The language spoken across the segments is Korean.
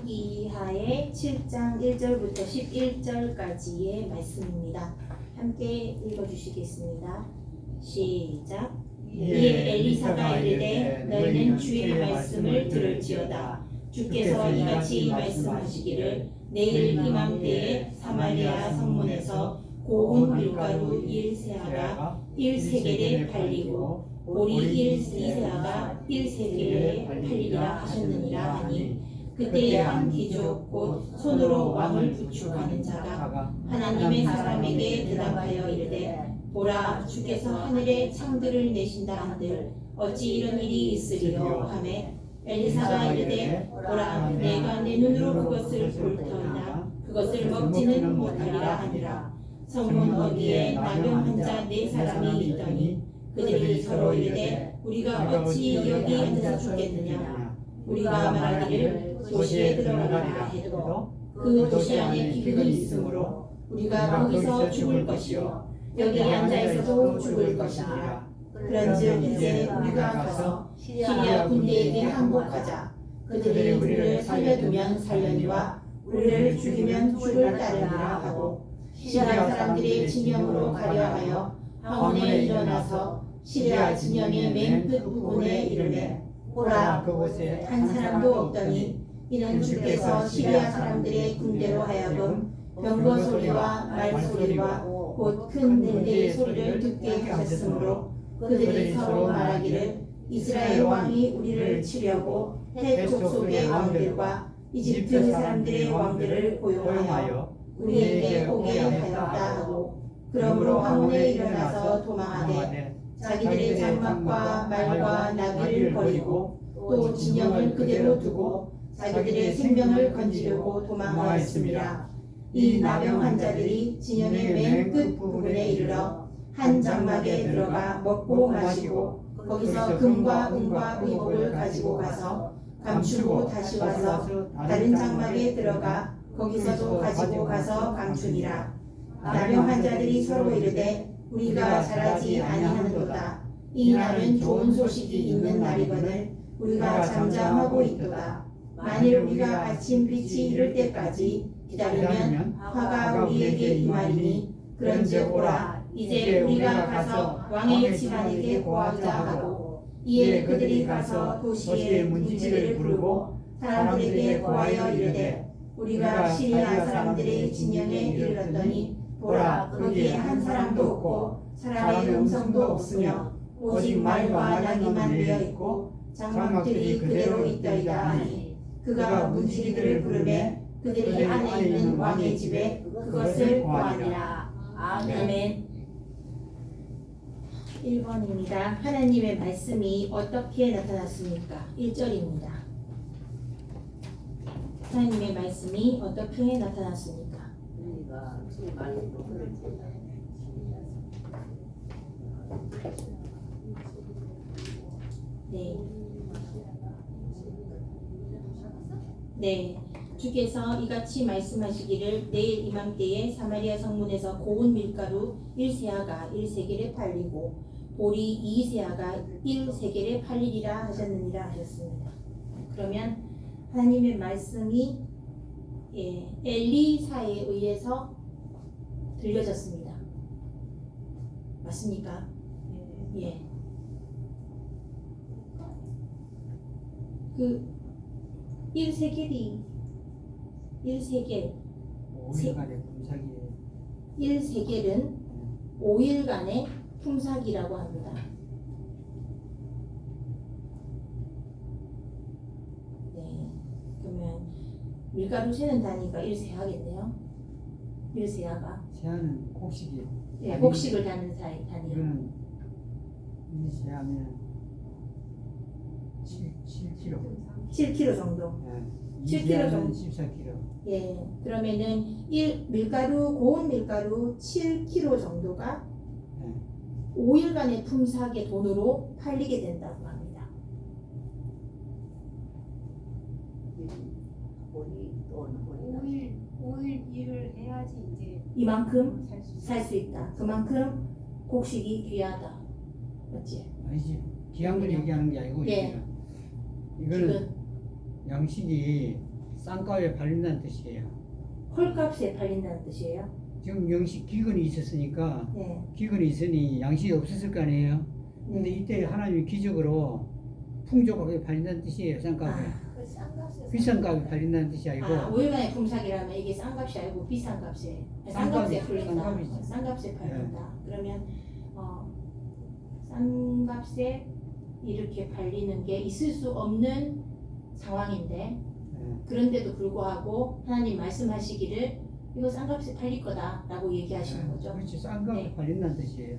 말라기하의 7장 1절부터 11절까지의 말씀입니다. 함께 읽어주시겠습니다. 시작. 이에 엘리사가 이르되 너희는 주의 말씀을 들을지어다. 주께서 이같이 말씀하시기를 내일 이맘때에 사마리아 성문에서 고운 밀가루 1세아가 1세겔에 팔리고 보리 1세아가 1세겔에 팔리리라 하셨느니라 하니 그때에 한 귀족 곧 손으로 왕을 부축하는 자가 하나님의 사람에게 대답하여 이르되 보라 주께서 하늘에 창들을 내신다 한들 어찌 이런 일이 있으리요 하매 엘리사가 이르되 보라 내가 내 눈으로 그것을 볼 터이나 그것을 먹지는 못하리라 하니라. 성문 어디에 나병 환자 4사람이 있더니 그들이 서로 이르되 우리가 어찌 여기 앉아서 죽겠느냐. 우리가 말하기를 도시에 들어가라 해도 그 도시 안에 기근이 있으므로 우리가 거기서 죽을 것이요 여기 앉아 있어도 죽을 것이니라. 그런즉 이제 우리가 가서 시리아 군대에게 항복하자. 그들이 우리를 살려두면 살려니와 우리를 죽이면 죽을 따르니라 하고 시리아 사람들의 진영으로 가려하여 황혼에 일어나서 시리아 진영의 맨 끝 부분에 이르매 보라 그곳에 한 사람도 없더니 이는 주께서 시리아 사람들의 군대로 하여금 병거 소리와 말소리와 곧 큰 군대의 소리를 듣게 하셨으므로 그들이 서로 말하기를 이스라엘 왕이 우리를 치려고 헷 족속의 왕들과 이집트 사람들의 왕들을 고용하여 우리에게 오게 하였다 하고 그러므로 황혼에 일어나서 도망하되 자기들의 장막과 말과 나귀를 버리고 또 진영을 그대로 두고 자기들의 생명을 건지려고 도망하였습니다. 이 나병 환자들이 진영의 맨 끝 부분에 이르러 한 장막에 들어가 먹고 마시고 거기서 금과 은과 의복을 가지고 가서 감추고 다시 와서 다른 장막에 들어가 거기서도 가지고 가서 감추니라. 나병 환자들이 서로 이르되 우리가 잘하지 아니하는도다. 이 날은 좋은 소식이 있는 날이거늘 우리가 잠잠하고 있도다. 만일 우리가 아침 빛이 이를 때까지 기다리면 화가 우리에게 임하리니 그런즉 오라 이제 우리가 가서 왕의 집안에게 고하자 하고 이에 그들이 가서 도시의 문지기를 부르고 사람들에게 고하여 이르되 우리가 시리아 사람들의 진영에 이르렀더니 보라 거기에 한 사람도 없고 사람의 음성도 없으며 오직 말과 나귀만 되어 있고 장막들이 그대로 있더이다 하니 그가 문지기들을 부르매 그들이 안에 있는 왕의 집에 그것을 구하니라. 아멘. 1번입니다. 하나님의 말씀이 어떻게 나타났습니까? 1절입니다. 하나님의 말씀이 어떻게 나타났습니까? 네. 주께서 이같이 말씀하시기를 내일 이맘때에 사마리아 성문에서 고운 밀가루 1세아가 1세겔에 팔리고 보리 2세아가 1세겔에 팔리리라 하셨느니라 하셨습니다. 그러면 하나님의 말씀이 엘리사에 의해서 들려졌습니다. 맞습니까? 예. 그 1세겔이 1세겔 5일간의 품삯이에요. 1세겔은 5일간의 품삯이라고 합니다. 네, 그러면 밀가루 세는 단위가 1세하겠네요. 1세아가 세아는 곡식이에요. 네, 곡식을 다는 단위. 이거는 1세하면 7kg. 7kg 정도. 네. 7kg 정도. 14kg. 예, 그러면은 고운 밀가루 7kg 정도가 5일간의 품삯의 돈으로 팔리게 된다고 합니다. 5일 일을 해야지 이제 이만큼 살 수 있다. 그만큼 곡식이 귀하다. 맞지? 아니지. 귀한 걸 얘기하는 게 아니고 예. 이거는 양식이 싼값에 팔린다는 뜻이에요. 헐값에 팔린다는 뜻이에요. 지금 영식 기근이 있었으니까 네. 기근이 있으니 양식이 없었을 거 아니에요. 근데 네. 이때 하나님이 기적으로 풍족하게 팔린다는 뜻이에요. 싼값에. 그 싼값에 비싼 값에 팔린다는 뜻이 아니고 5일간의 품삯이라면 이게 싼 값이 아니고 비싼 값에 싼 값에 팔린다. 싼 값에 팔린다. 그러면 싼 값에 이렇게 팔리는 게 있을 수 없는 상황인데 예. 그런데도 불구하고 하나님 말씀하시기를 이거 싼 값에 팔릴 거다라고 얘기하시는 거죠. 그렇지. 싼 값에 네. 팔린다는 뜻이에요.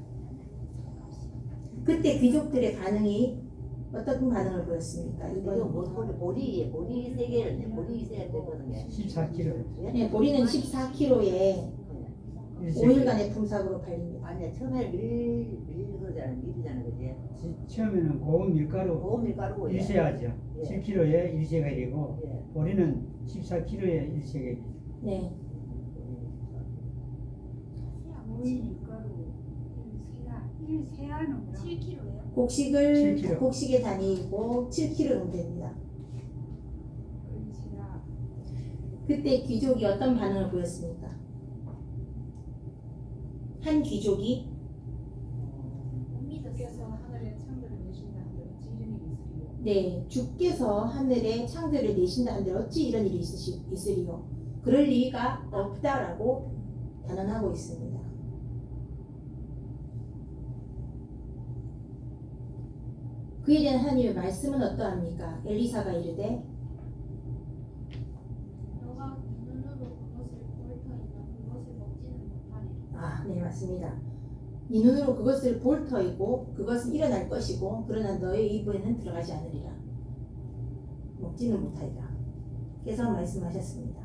그때 귀족들의 반응이 어떤 반응을 보였습니까? 이거 이번 보리 세 개를 보리 세 개 되거든요. 14kg. 네, 보리는 14kg에 5일간의 품삯으로 팔립니다. 아니야 처음에 밀 그러잖아 밀이잖아 그지? 처음에는 고운 밀가루 고운 밀가루고 1세하죠. 예. 7kg에 1세가 되고 예. 보리는 14kg에 1세가 네, 밀가루 1세안은 7kg예요. 곡식을 7kg. 곡식의 단위이고 7kg 됩니다. 그때 귀족이 어떤 반응을 보였습니까? 한 귀족이 주께서 하늘에 창들을 내신다 한들 어찌 이런 일이 있으리요. 네, 주께서 하늘에 창들을 내신다 한들 어찌 이런 일이 있으리요? 그럴 리가 없다라고 단언하고 있습니다. 그에 대한 하나님의 말씀은 어떠합니까? 엘리사가 이르되 너가 눈으로 그것을 볼 터이면 그것을 먹지는 못하리라. 네 맞습니다. 네 눈으로 그것을 볼 터이고 그것은 일어날 것이고 그러나 너의 입에는 들어가지 않으리라. 먹지는 못하리라. 그래서 말씀하셨습니다.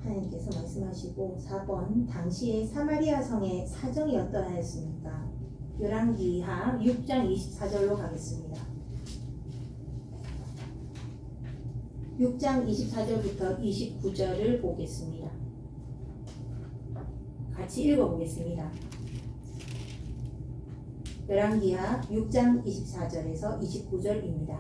하나님께서 말씀하시고 4번 당시에 사마리아 성의 사정이 어떠하였습니까? 열왕기하 6장 24절로 가겠습니다. 6장 24절부터 29절을 보겠습니다. 같이 읽어보겠습니다. 열왕기하 6장 24절에서 29절입니다.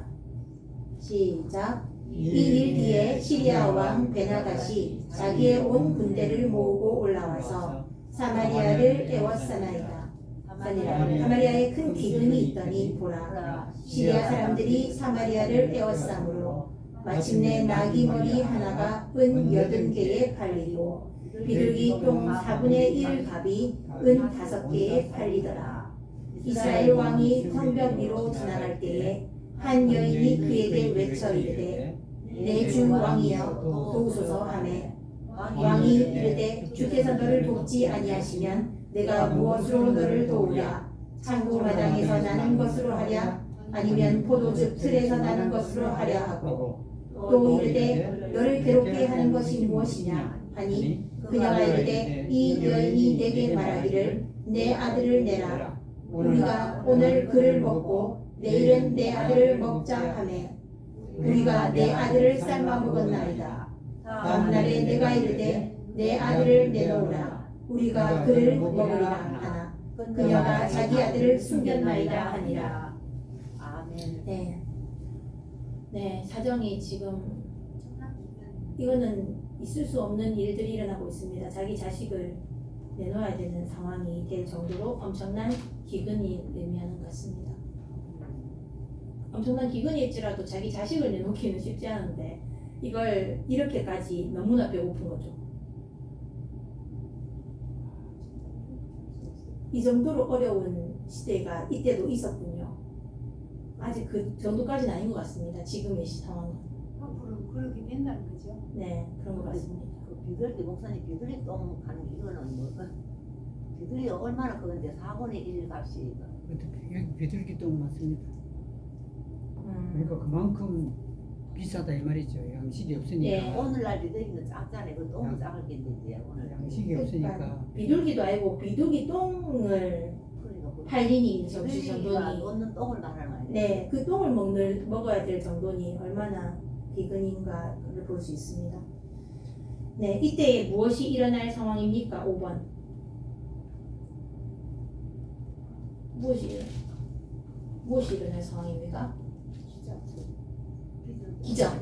시작. 이 일 뒤에 시리아 왕 베나갓이 자기의 온 군대를 모으고 올라와서 사마리아를 에워싸나이다. 사마리아에 큰 기근이 있더니 보라, 시리아 사람들이 사마리아를 에워싸므로 마침내 나귀 머리 하나가 은 80개에 팔리고 비둘기 똥 4분의 1 갑이 은 5개에 팔리더라. 이스라엘 왕이 성벽 위로 지나갈 때에 한 여인이 그에게 외쳐 이르되 내 주 왕이여 도우소서 하매 왕이 이르되 주께서 너를 돕지 아니하시면 내가 무엇으로 너를 도우랴? 창고 마당에서 나는 것으로 하랴? 아니면 포도즙 틀에서 나는 것으로 하랴 하고 또 이르되 너를 괴롭게 하는 것이 무엇이냐 하니 그녀가 이르되 이 여인이 내게 말하기를 내 아들을 내라. 우리가 오늘 그를 먹고 내일은 내 아들을 먹자 하매 우리가 내 아들을 삶아 먹었나이다. 다음 날에 내가 이르되 내 아들을 내놓으라. 우리가 그를 먹으리라 하나 그녀가 자기 아들을 숨겼나이다 하니라. 아멘. 네, 사정이 지금 엄청난 기근. 이거는 있을 수 없는 일들이 일어나고 있습니다. 자기 자식을 내놓아야 되는 상황이 될 정도로 엄청난 기근이 내면한 것 같습니다. 엄청난 기근이 있지라도 자기 자식을 내놓기는 쉽지 않은데 이걸 이렇게까지 너무나 배고픈 거죠. 이 정도로 어려운 시대가 이때도 있었군요. 아직 그 정도까지는 아닌 것 같습니다. 지금의 상황은. 앞으로 그렇게 된다는 거죠. 네, 그런 것 같습니다. 그 비둘기 목사님 비둘기 똥 가는 이거는 뭐 비둘기가 얼마나 크는데 4분의 1 값이 여기 비둘기 똥 맞습니다. 그러니까 그만큼 비싸다 이 말이죠. 양식이 없으니까. 예. 오늘날 비둘기는 작잖아요. 그 똥은 작을 텐데 이제 오늘 양식이 없으니까. 비둘기도 아니고 비둘기 똥을 그러니까 그 팔리니 정치 비둘기가 정돈이 넣는 똥을 말하는 말이에요. 네, 그 똥을 먹어야 될 정도니 얼마나 비근인가를 볼 수 있습니다. 네, 이때 무엇이 일어날 상황입니까? 5번. 무엇이 일어날 상황입니까? 기적.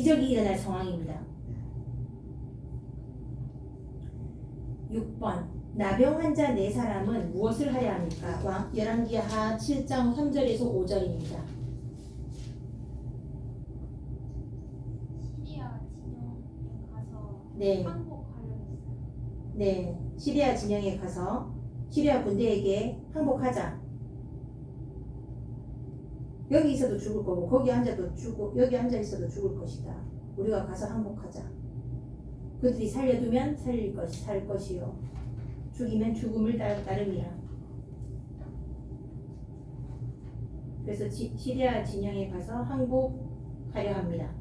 기적이 일어날 상황입니다. 6번 나병 환자 4사람은 무엇을 하여야 합니까? 열왕기하 7장 3절에서 5절입니다. 시리아 진영에 가서 네. 항복하려고 했어요. 네, 시리아 진영에 가서 시리아 군대에게 항복하자. 여기 있어도 죽을 거고 거기 앉아도 죽고 여기 앉아 있어도 죽을 것이다. 우리가 가서 항복하자. 그들이 살려두면 살 것이요 죽이면 죽음을 따름이라. 그래서 시리아 진영에 가서 항복하려 합니다.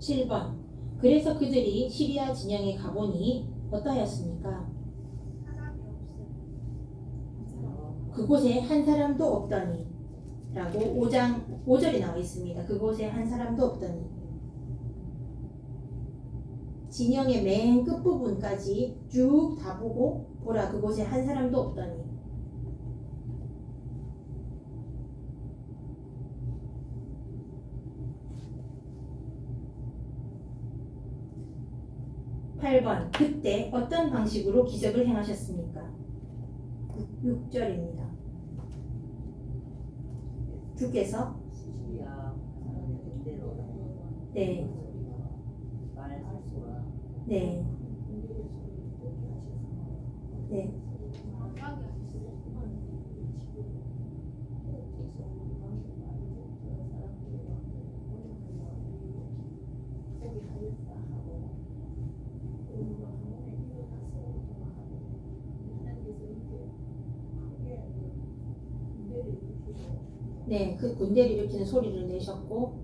(7번) 그래서 그들이 시리아 진영에 가보니 어떠하였습니까? 사람이 없어요. 그곳에 한 사람도 없더니 라고 5장 5절에 나와 있습니다. 그곳에 한 사람도 없더니. 진영의 맨 끝부분까지 쭉 다 보고 보라 그곳에 한 사람도 없더니. (8번) 그때 어떤 방식으로 기적을 행하셨습니까? 6절입니다. 주께서 시리아 사람의 군대로 네, 말할 수가 네, 네, 감각이 없어요. 네, 그 군대를 일으키는 소리를 내셨고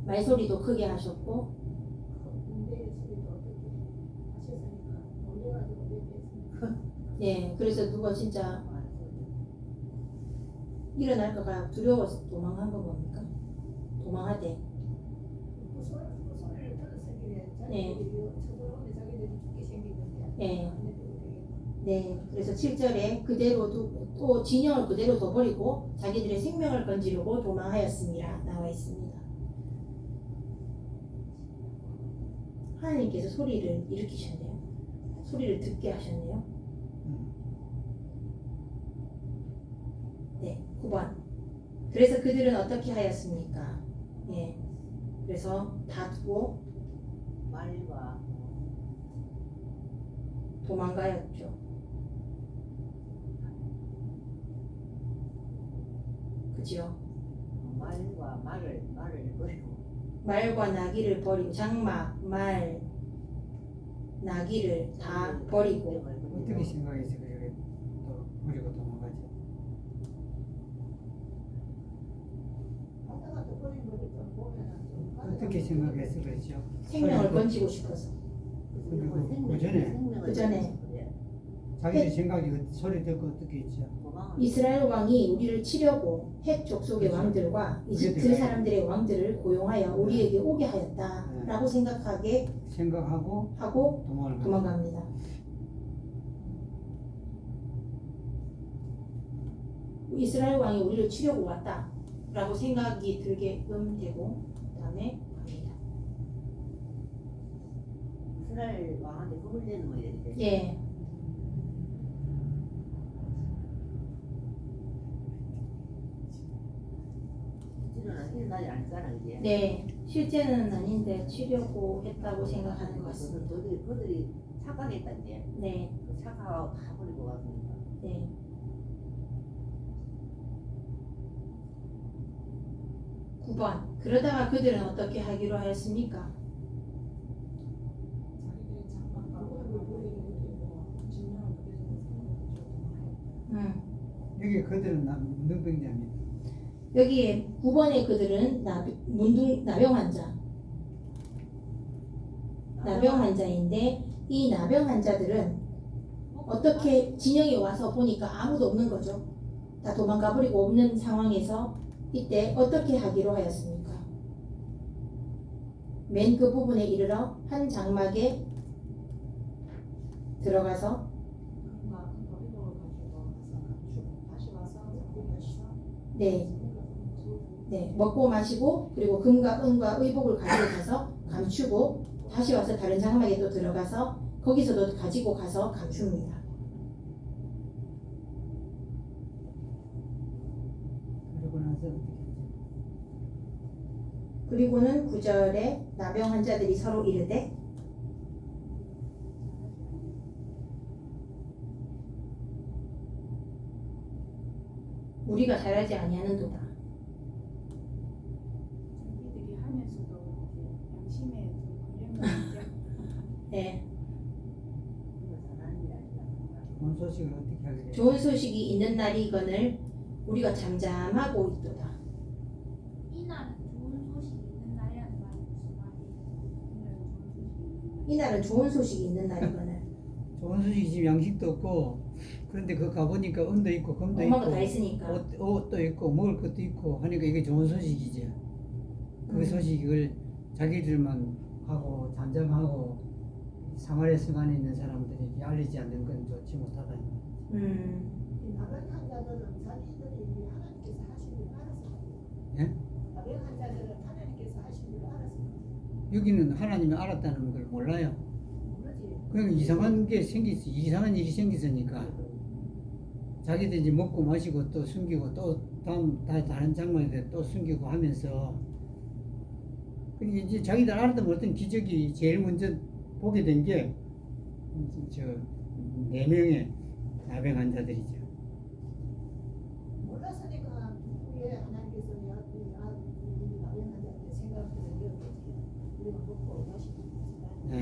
말소리도 크게 하셨고 네, 그래서 누가 진짜 일어날까봐 두려워서 도망한 거 뭡니까? 도망하대. 네. 네. 네, 그래서 7절에 그대로 또 진영을 그대로 둬버리고 자기들의 생명을 건지려고 도망하였습니다. 나와 있습니다. 하나님께서 소리를 일으키셨네요. 소리를 듣게 하셨네요. 네, 9번. 그래서 그들은 어떻게 하였습니까? 예, 그래서 다 두고 말과 도망가였죠. 그죠? 말과 말을 버리고 말과 나귀를 버리고 장막, 말, 나귀를 다 버리고 어떻게 생각해서 그렇게 또 버리고 도망가지? 어떻게 생각해서 그랬죠? 생명을 건지고 싶어서. 그 전에 자기들 생각이 소리 듣고 어떻게 했죠? 이스라엘 왕이 우리를 치려고 헷 족속의 그렇죠. 왕들과 그게 이집트 들어가요. 사람들의 왕들을 고용하여 우리에게 오게 하였다라고 생각하게 생각하고 하고 도망을 가죠. 도망갑니다. 이스라엘 왕이 우리를 치려고 왔다라고 생각이 들게끔 되고 그다음에 갑니다. 이스라엘 왕한테 겁을 내는 거예요. 이제. 예. 일어나지 않잖아 이제. 네, 실제는 아닌데 치려고 했다고 생각하는 것 같습니다. 그들이 착각했다는데. 네, 착각하고 다 버리고 갔으니까. 네. 9번. 그러다가 그들은 어떻게 하기로 하였습니까? 여기 그들은 문둥병자입니다. 여기에 9번의 그들은 나병 환자. 나병 환자인데 이 나병 환자들은 어떻게 진영에 와서 보니까 아무도 없는 거죠. 다 도망가 버리고 없는 상황에서 이때 어떻게 하기로 하였습니까? 맨 그 부분에 이르러 한 장막에 들어가서 금과 의복을 가지고 와서 감추고 다시 와서 거기에서 네, 먹고 마시고 그리고 금과 은과 의복을 가지고 가서 감추고 다시 와서 다른 장막에 또 들어가서 거기서도 가지고 가서 감춥니다. 그러고 나서 어떻게 하죠? 그리고는 9절에 나병 환자들이 서로 이르되 우리가 잘하지 아니하는도다. 자기들이 하면서도 이제 양심에 좀 걸려는 문제. 네, 이거 잘하는 일 아니야. 좋은 소식을 어떻게 하게 돼요? 좋은 소식이 있는 날이거늘 우리가 잠잠하고 있도다. 이날은 좋은 소식이 있는 날이라는 말이 무슨 말이에요? 이날은 좋은 소식이 있는 날이거늘 좋은 소식이 지금 양식도 없고 그런데 그 가보니까 은도 있고 금도 엄마가 있고 다 있으니까. 옷도 있고 먹을 것도 있고 하니까 이게 좋은 소식이지. 그 소식을 자기들만 하고 잠잠하고 사마리아 성안에 있는 사람들에게 알리지 않는 건 좋지 못하다. 나병 환자들은 자기들이 하나님께서 하신 일을 알아서 예? 나병 환자들은 하나님께서 하신 일을 알아서 여기는 하나님이 알았다는 걸 몰라요. 모르지. 그냥 이상한 게 생겼어. 이상한 일이 생겼으니까 자기들 이제 먹고 마시고 또 숨기고 또 다른 장면에 또 숨기고 하면서 그러니까 이제 자기들 알았던 어떤 기적이 제일 먼저 보게 된 게 저 4명의 나병 환자들이죠. 몰랐으니까 후에 하나님께서 이 나병 환자들의 생각들을 이어가지고 우리가 먹고 마시고 네.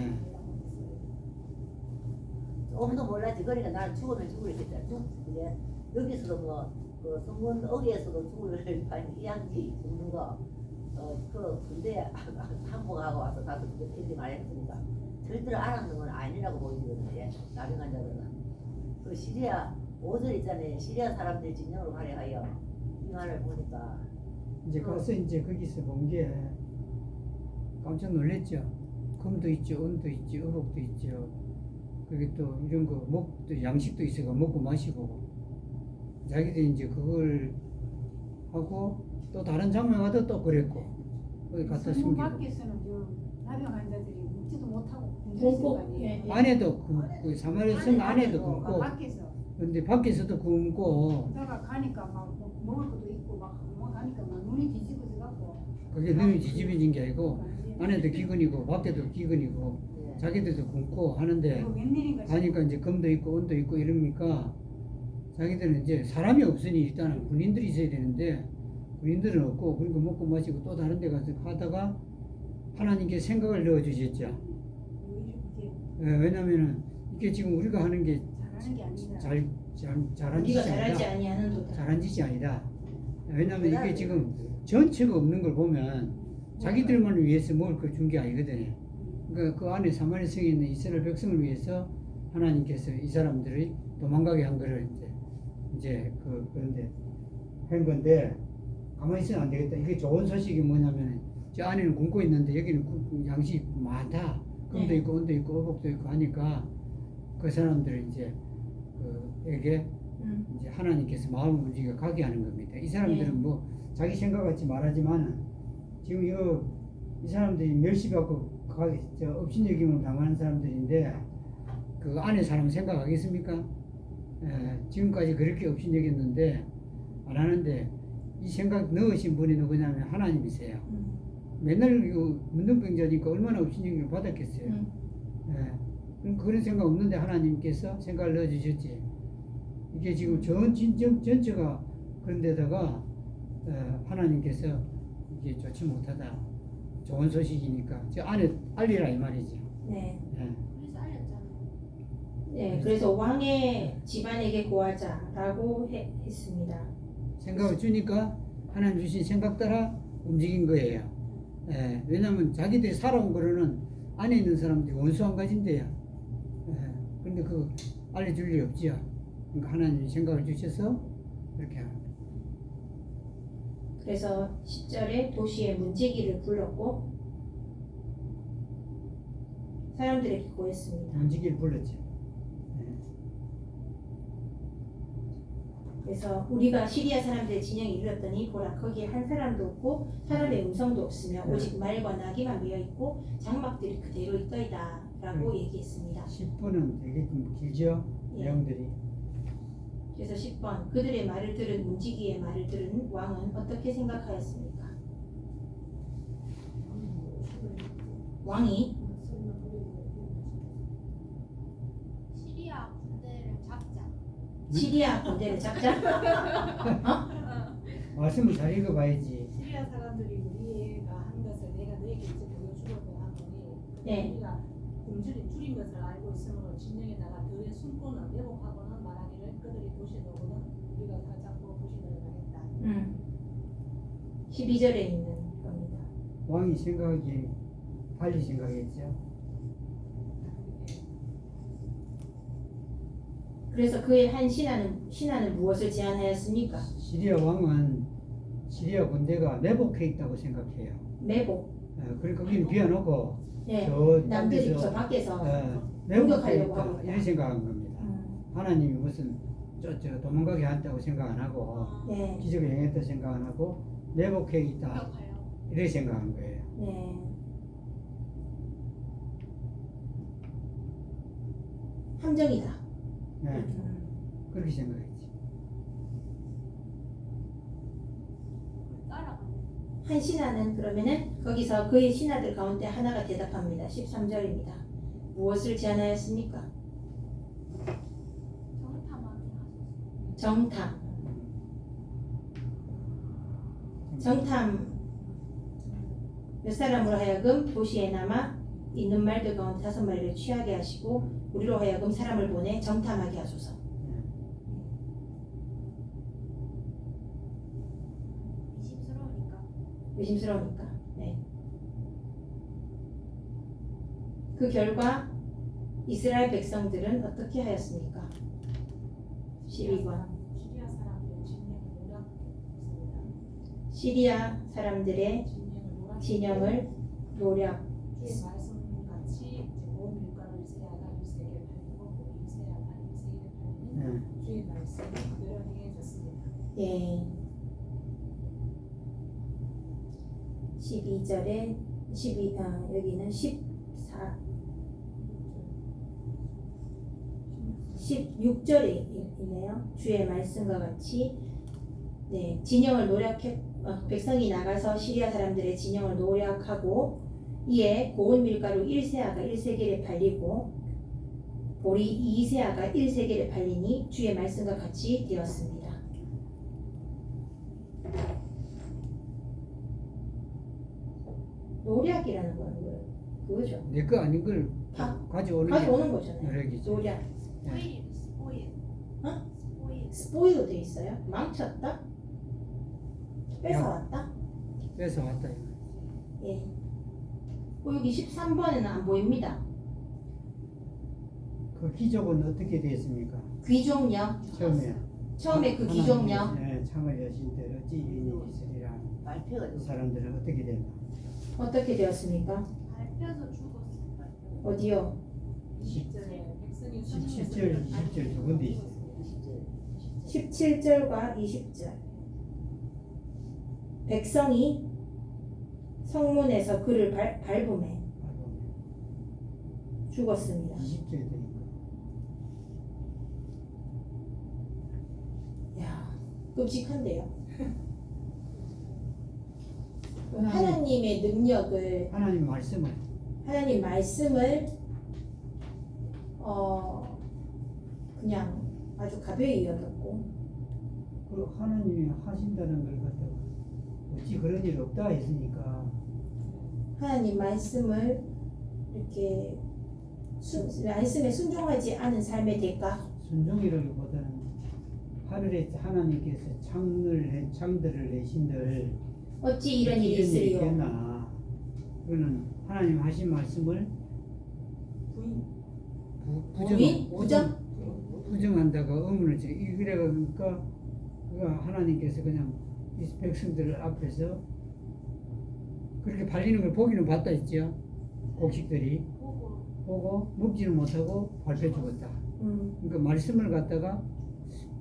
조금도 몰랐지. 그러니까 나는 죽으면 죽으랬겠다. 그래. 여기서도 그 성문 어귀에서도 죽을 이양지 죽는 거. 근데 한복하고 와서 다들 이렇게 말했으니까 절대로 알았는 건 아니라고 보이거든요. 나병 환자들은. 그 시리아 5절 있잖아요. 시리아 사람들 진영으로 발휘하여 이 말을 보니까 이제 가서 이제 거기서 본 게 깜짝 놀랐죠. 금도 있죠, 은도 있죠, 의복도 있죠. 그게 또 이런 거 먹도 양식도 있어가 먹고 마시고 자기들이 이제 그걸 하고 또 다른 장면 가도 또 그랬고 거기 갖다 성문 숨기고 밖에서는 좀 나병 환자들이 먹지도 못하고 굶고, 굶고 예, 예. 안에도 그 사마리아 성 안에도 굶고 밖에서 근데 밖에서도 굶고 그러다가 가니까 막 먹을 것도 있고 막 가니까 막 눈이 뒤집어져 갖고 그게 눈이 뒤집어진 게 아니고 안에도 기근이고 밖에도 기근이고 예. 자기들도 굶고 하는데 이거 웬일인가 싶어. 가니까 이제 금도 있고 은도 있고 이러니까 자기들은 이제 사람이 없으니 일단은 군인들이 있어야 되는데 군인들은 없고 그러니까 먹고 마시고 또 다른 데 가서 하다가 하나님께 생각을 넣어주셨죠. 이렇게 왜냐면은 이게 지금 우리가 하는 게 잘하는 게 아니라 잘한 우리가 짓이 잘하지 아니다. 아니하는도다. 잘한 짓이 아니다. 왜냐면 이게 지금 전체가 없는 걸 보면 자기들만을 위해서 먹을 걸 준 게 아니거든요. 그러니까 그 안에 사마리아 성에 있는 이스라엘 백성을 위해서 하나님께서 이 사람들이 도망가게 한 거를 이제 그런데 한 건데 가만히 있으면 안 되겠다. 이게 좋은 소식이 뭐냐면 저 안에는 굶고 있는데 여기는 양식이 많다. 금도 네. 있고 은도 있고 어복도 있고 하니까 그 사람들을 이제 그에게 이제 하나님께서 마음을 움직여 가게 하는 겁니다. 이 사람들은 네. 뭐 자기 생각같이 말하지만은 지금 이 사람들이 멸시받고 업신여김을 당하는 사람들인데 그 안에 사람 생각하겠습니까? 지금까지 그렇게 업신여겼는데 안 하는데 이 생각 넣으신 분이 누구냐면 하나님이세요. 맨날 문둥병자니까 얼마나 업신여김을 받았겠어요. 그럼 그런 생각 없는데 하나님께서 생각을 넣어주셨지. 이게 지금 전체가 그런 데다가 하나님께서 이게 좋지 못하다. 좋은 소식이니까 저 안에 알리라 이 말이지. 네. 그래서 알렸잖아요. 네, 그래서 왕의 집안에게 고하자라고 했습니다. 생각을 주니까 하나님 주신 생각 따라 움직인 거예요. 왜냐하면 자기들이 살아온 거로는 안에 있는 사람들이 원수 한 가지인데요. 근데 그 알려줄 리 없지요. 그러니까 하나님이 생각을 주셔서 이렇게 합니다. 그래서 10절에 도시의 문제기를 불렀고 사람들에게 고했습니다. 문지기를 불렀죠. 네. 그래서 우리가 시리아 사람들의 진영에 이르렀더니 보라 거기에 한 사람도 없고 사람의 음성도 없으며 오직 말과 나귀만 메어 있고 장막들이 그대로 있더이다 라고 얘기했습니다. 10분은 되게 좀 길죠. 예. 내용들이. 그래서 10번 그들의 말을 들은 문지기의 말을 들은 왕은 어떻게 생각하였습니까? 왕이 시리아 군대를 잡자. 시리아 군대를 잡자? 말씀을 잘 읽어봐야지. 시리아 사람들이 우리가 한 것을 내가 너에게 이제 보여주려고 하노니 네. 우리가 굶주린 줄인 것을 알고 있으므로 진영에 나가 그의 숨고는 왜곡하고는 말하기를 그들이 도시에 오거든 우리가 다 잡고 도시를 가겠다. 12절에 있는 겁니다. 왕이 생각하기에 빨리 생각했죠. 그래서 그의 한 신하는 무엇을 제안하였습니까? 시리아 왕은 시리아 군대가 매복해 있다고 생각해요. 매복. 그러니까 거기는 비워놓고 네. 저 남들이 딴 저 데서 밖에서 매복해 공격하려고 하고 있다 있다. 이렇게 생각한 겁니다. 하나님이 무슨 저 도망가게 한다고 생각 안 하고 네. 기적을 행했다 생각 안 하고 매복해 있다 공격하려. 이렇게 생각한 거예요. 네. 함정이다. 네. 그렇게 생각했지. 따라가. 한 신하는 그러면은 거기서 그의 신하들 가운데 하나가 대답합니다. 13절입니다. 무엇을 제안하였습니까? 정탐하게 하소서. 정탐. 정탐 몇 사람으로 하여금 도시에 남아 있는 말들 가운데 5마리를 취하게 하시고 우리로 하여금 사람을 보내 정탐하게 하소서. 의심스러우니까. 의심스러우니까. 네. 그 결과 이스라엘 백성들은 어떻게 하였습니까? 12번. 시리아 사람들의 진영을 노력했습니다. 시리아 사람들의 진영을 노력. 주의 말씀 같이 이제 온 밀가루 이세야가 1세겔 팔리고 이세야가 1세겔 팔리는 주의 말씀이 그대로 행해졌습니다. 예. 12절에 여기는 16절에 있네요. 주의 말씀과 같이 네, 진영을 백성이 나가서 시리아 사람들의 진영을 노략하고 이에 고운 밀가루 1세아가 1세겔에 팔리고 보리 2세아가 1세겔에 팔리니 주의 말씀과 같이 되었습니다. 노략이라는 건 뭐예요? 그거죠. 내 거 아닌 걸 다 가져오는 가져오는 거잖아요. 노력이죠. 노략. 스포일. 스포일. 어? 스포일. 스포일도 돼 있어요. 망쳤다? 뺏어왔다? 뺏어 왔다. 예. 여기 13번에는 안 보입니다. 그 기적은 어떻게 됐습니까? 귀종력. 처음에 그 귀종력. 네, 창을 여신 대로 찌인이 있으리라. 발표가 그 사람들은 어떻게 됐나? 어떻게 되었습니까? 밟혀서 죽었어요. 어디요? 20절에 백성이 17절, 20절 두 군데 있어요. 17절과 20절. 백성이 성문에서 그를 밟음에 죽었습니다. 20절 되니까. 야, 끔찍한데요. 하나님의 능력을, 하나님 말씀을 하나님 말씀을 그냥 아주 가벼이 여겼고, 그 하나님이 하신다는 걸 갖다가 어찌 그런 일 없다 했으니까 하나님 말씀을 이렇게 말씀에 순종하지 않은 삶의 대가. 순종이라기보다는 하늘에 하나님께서 창들을 내신들 어찌 이런 일이 있으리요? 있겠나? 그거는 하나님 하신 말씀을 부인? 부정? 부정한다고 의문을 지금 이래가 그러니까 그가 하나님께서 그냥 이 백성들 앞에서 그렇게 발리는 걸 보기는 봤다 했죠. 곡식들이. 보고 보고 먹지는 못하고 밟혀 죽었다. 그러니까 말씀을 갖다가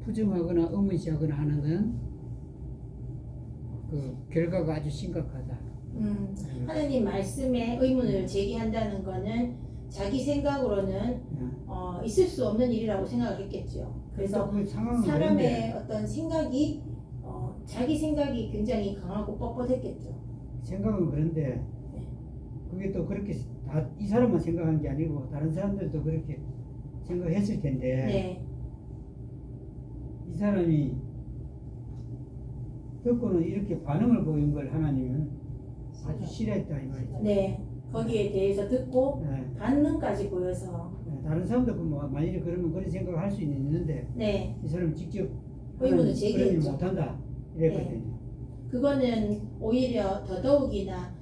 부정하거나 의문시하거나 하는 건 그 결과가 아주 심각하다. 하느님 말씀에 의문을 제기한다는 거는 자기 생각으로는 있을 수 없는 일이라고 생각을 했겠죠. 그래서 그 상황은 사람의 그런데 어떤 생각이 자기 생각이 굉장히 강하고 뻣뻣했겠죠. 생각은 그런데 그게 또 그렇게 다 이 사람만 생각한 게 아니고 다른 사람들도 그렇게 생각했을 텐데 네, 이 사람이 듣고는 이렇게 반응을 보인 걸 하나님은 아주 싫어했다 이 말이죠. 네, 거기에 대해서 듣고 네. 반응까지 보여서 다른 사람도 만일에 그러면 그런 생각을 할 수 있는데 네, 이 사람은 직접 의문을 그런 일 제기했죠. 못한다 이랬거든요. 그거는 오히려 더더욱이나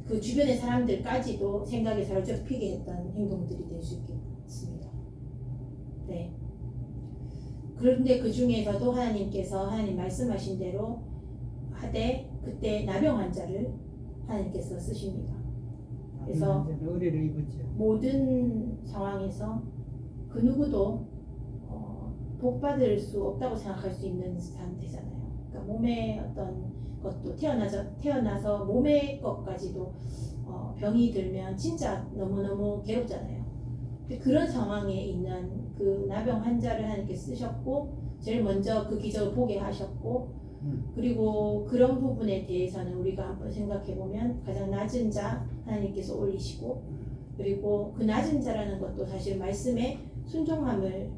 그 주변의 사람들까지도 생각에 사로잡히게 했던 행동들이 될 수 있겠습니다. 네. 그런데 그 중에서도 하나님 말씀하신 대로 하되 그때 나병 환자를 하나님께서 쓰십니다. 그래서 의뢰를 입었죠. 모든 상황에서 그 누구도 복 받을 수 없다고 생각할 수 있는 상태잖아요. 그러니까 몸에 어떤 것도 태어나서 몸의 것까지도 병이 들면 진짜 너무너무 괴롭잖아요. 근데 그런 상황에 있는 그 나병 환자를 하나님께 쓰셨고 제일 먼저 그 기적을 보게 하셨고 그리고 그런 부분에 대해서는 우리가 한번 생각해 보면 가장 낮은 자 하나님께서 올리시고 그리고 그 낮은 자라는 것도 사실 말씀에 순종함을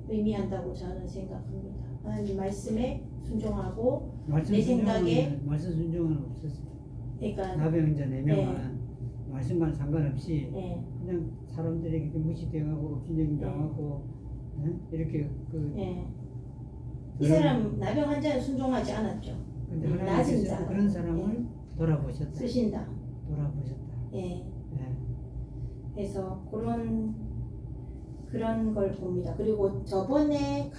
의미한다고 저는 생각합니다. 하나님 말씀에 순종하고 내 생각에 말씀 순종은 없었어요. 그러니까 나병 환자 4명은 말씀과는 상관없이 네, 그냥 사람들에게 무시당하고 업신여김 당하고 이렇게 네. 이 사람 나병 환자는 순종하지 않았죠. 근데 낮은 하나님께서 자 그런 사람을 돌아보셨다. 쓰신다. 돌아보셨다. 예. 네. 그래서 그런 걸 봅니다. 그리고 저번에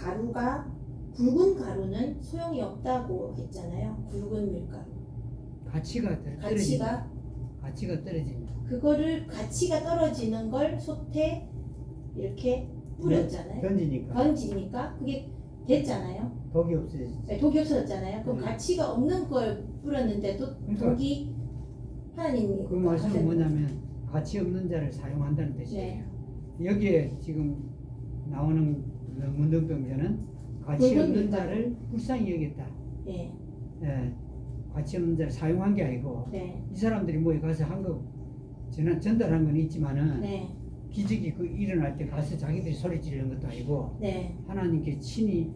굵은 가루는 소용이 없다고 했잖아요. 굵은 밀가루. 가치가 떨어집니다. 가치가 떨어집니다. 그거를 가치가 떨어지는 걸 솥에 이렇게 뿌렸잖아요. 던지니까 그게 됐잖아요. 독이 없어졌죠. 네, 독이 없어졌잖아요. 그럼 네. 가치가 없는 걸 뿌렸는데도 그러니까 독이 하나님이 그 말씀은 뭐냐면 가치 없는 자를 사용한다는 뜻이에요. 여기에 지금 나오는 문둥병자는 가치 없는 자를 불쌍히 여겼다. 예. 예, 가치 없는 자를 사용한 게 아니고 네. 이 사람들이 뭐에 가서 한 거 전달한 건 있지만은 네. 기적이 그 일어날 때 가서 자기들이 소리 지르는 것도 아니고 네. 하나님께 친히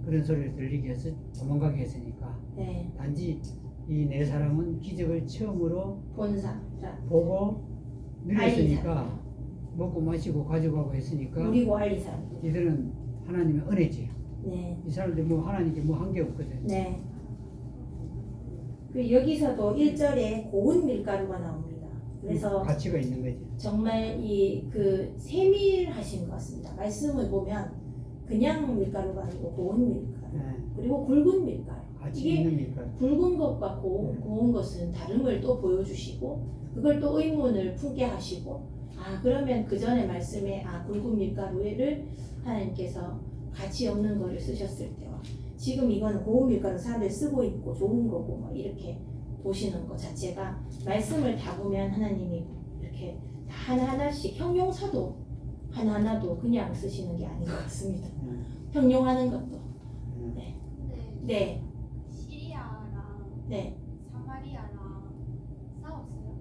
그런 소리를 들리게 해서 도망가게 했으니까 네. 단지 이 네 사람은 기적을 처음으로 본사. 보고 알린 누렸으니까 사람. 먹고 마시고 가져가고 했으니까 누리고 알린 사람들. 이들은 하나님의 은혜지. 네. 이 사람들 뭐 하나님께 뭐 한 게 없거든. 네. 그 여기서도 1절에 고운 밀가루가 나옵니다. 그래서 가치가 있는 거지. 정말 그 세밀하신 것 같습니다. 말씀을 보면 그냥 밀가루가 아니고 고운 밀가루. 네. 그리고 굵은 밀가루. 가치 이게 있는 밀가루. 굵은 것과 고운 것은 다름을 또 보여주시고 그걸 또 의문을 품게 하시고 그러면 그 전에 말씀에 굵은 밀가루를 하나님께서 가치 없는 거를 쓰셨을 때와 지금 이거는 고운 밀가루 사람들이 쓰고 있고 좋은 거고 뭐 이렇게 보시는 것 자체가 말씀을 다 보면 하나님이 이렇게 다 하나하나씩 형용사도 하나하나도 그냥 쓰시는 게 아닌 것 같습니다. 형용하는 것도 근데 네. 시리아랑 네. 사마리아랑 싸웠어요?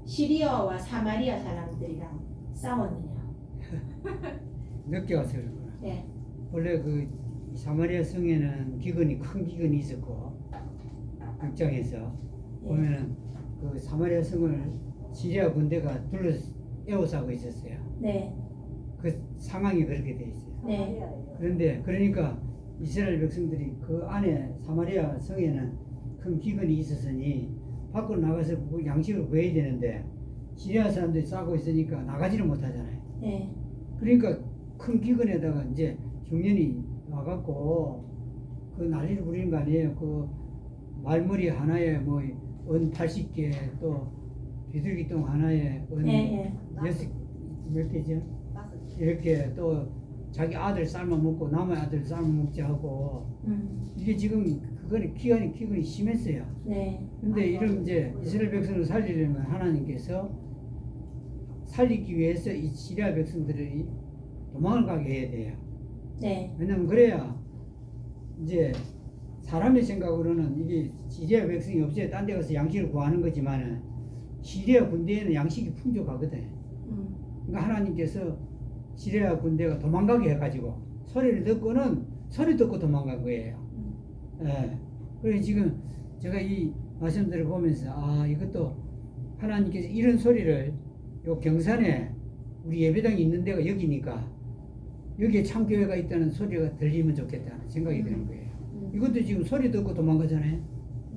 시리아와 사마리아 사람들이랑 싸웠느냐? 늦게 와서 그렇구나. 네. 원래 그 사마리아 성에는 큰 기근이 있었고 극장에서 보면은 그 사마리아 성을 시리아 군대가 에워싸고 있었어요. 네. 그 상황이 그렇게 돼 있어요. 네. 그런데 그러니까 이스라엘 백성들이 그 안에 사마리아 성에는 큰 기근이 있었으니 밖으로 나가서 양식을 구해야 되는데 시리아 사람들이 싸고 있으니까 나가지를 못하잖아요. 네. 그러니까 큰 기근에다가 이제 흉년이 와갖고 그 난리를 부리는 거 아니에요. 그 말머리 하나에 뭐 은 80개 또 비둘기똥 하나에 은 예. 여섯 몇 개죠? 5개. 이렇게 또 자기 아들 삶아 먹고 남의 아들 삶아 먹지 하고 이게 지금 그거는 기근이 심했어요. 네. 근데 이런 이제 이스라엘 백성을 살리려면 하나님께서 살리기 위해서 이 시리아 백성들이 도망을 가게 해야 돼요. 네. 왜냐면 그래야 이제 사람의 생각으로는 이게 시리아 백성이 없어야 딴 데 가서 양식을 구하는 거지만은 시리아 군대에는 양식이 풍족하거든. 그러니까 하나님께서 시리아 군대가 도망가게 해가지고 소리 듣고 도망간 거예요. 예. 그래서 지금 제가 이 말씀들을 보면서 이것도 하나님께서 이런 소리를 요 경산에 우리 예배당이 있는 데가 여기니까 여기에 참교회가 있다는 소리가 들리면 좋겠다는 생각이 드는 거예요. 이것도 지금 소리 듣고 도망가잖아요.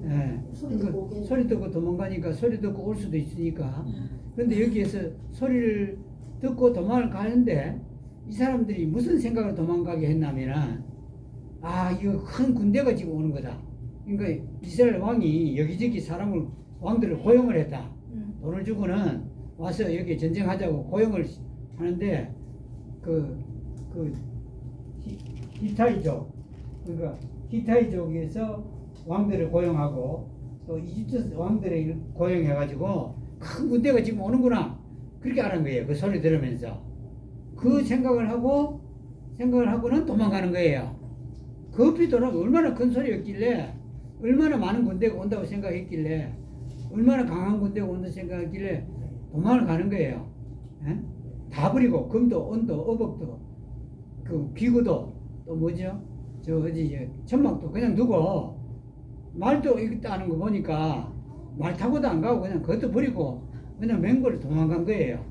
예. 소리 듣고 오게. 소리 듣고 도망가니까 소리 듣고 올 수도 있으니까. 그런데 여기에서 소리를 듣고 도망을 가는데 이 사람들이 무슨 생각을 도망가게 했냐면은 이거 큰 군대가 지금 오는 거다. 그러니까 이스라엘 왕이 여기저기 왕들을 고용을 했다. 돈을 주고는 와서 여기 전쟁하자고 고용을 하는데 히타이족 그러니까 히타이족에서 왕들을 고용하고 또 이집트 왕들을 고용해가지고 큰 군대가 지금 오는구나 그렇게 알은 거예요. 그 소리 들으면서 그 생각을 하고는 도망가는 거예요. 급히 돌아가 얼마나 큰 소리였길래 얼마나 많은 군대가 온다고 생각했길래 얼마나 강한 군대가 온다고 생각했길래 도망을 가는 거예요. 에? 다 버리고 금도 은도 어복도 그 기구도 또 뭐죠? 천막도 그냥 두고 말도 있다는 거 보니까 말 타고도 안 가고 그냥 그것도 버리고 그냥 맹골 도망간 거예요.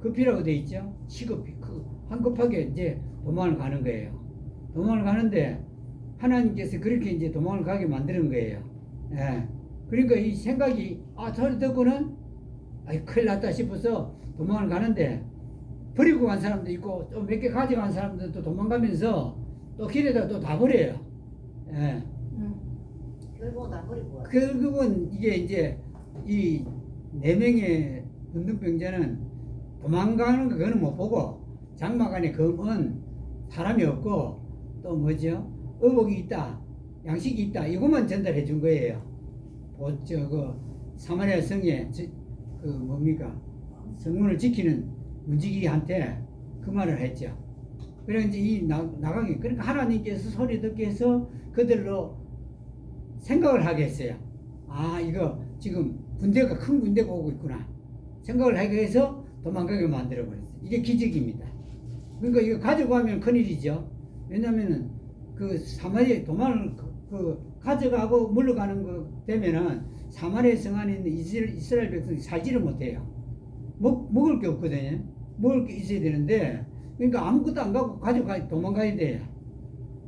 급히라고 돼 있죠. 시급히 한급하게 이제 도망을 가는 거예요. 도망을 가는데 하나님께서 그렇게 이제 도망을 가게 만드는 거예요. 예. 그러니까 이 생각이 소리 듣고는 큰일 났다 싶어서 도망을 가는데 버리고 간 사람도 있고 또 몇 개 가져간 사람들도 도망가면서 또 길에다 또 다 버려요. 예. 결국은 다 버리고 왔어. 결국은 이게 이제 이 4명의 운동병자는 도망가는 거 그거는 못 보고 장막 안에 검은 사람이 없고 또 뭐죠? 어복이 있다, 양식이 있다 이것만 전달해 준 거예요. 사마리아 성에 성문을 지키는 문지기한테 그 말을 했죠. 그래 이제 나가게 그러니까 하나님께서 소리 듣게 해서 그들로 생각을 하게 했어요. 이거 지금 큰 군대가 오고 있구나 생각을 하게 해서 도망가게 만들어 버렸어요. 이게 기적입니다. 그러니까 이거 가지고 가면 큰일이죠. 왜냐면은 그 사마리아 도망을 가져가고 물러가는 거 되면은 사마리아 성 안에 있는 이스라엘 백성이 살지를 못해요. 먹을 게 없거든요. 먹을 게 있어야 되는데 그러니까 아무것도 안 갖고 도망가야 돼요.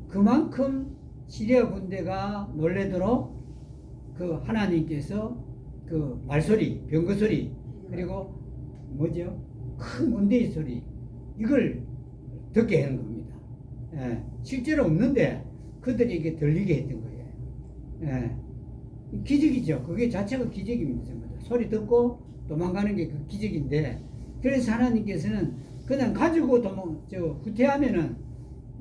그만큼 시리아 군대가 놀래도록 그 하나님께서 그 말소리, 병거 소리 그리고 뭐죠? 큰 군대의 소리 이걸 듣게 하는 겁니다. 예, 실제로 없는데 그들에게 들리게 했던 거예요. 예, 기적이죠. 그게 자체가 기적입니다. 소리 듣고 도망가는 게 그 기적인데 그래서 하나님께서는 그냥 가지고 후퇴하면은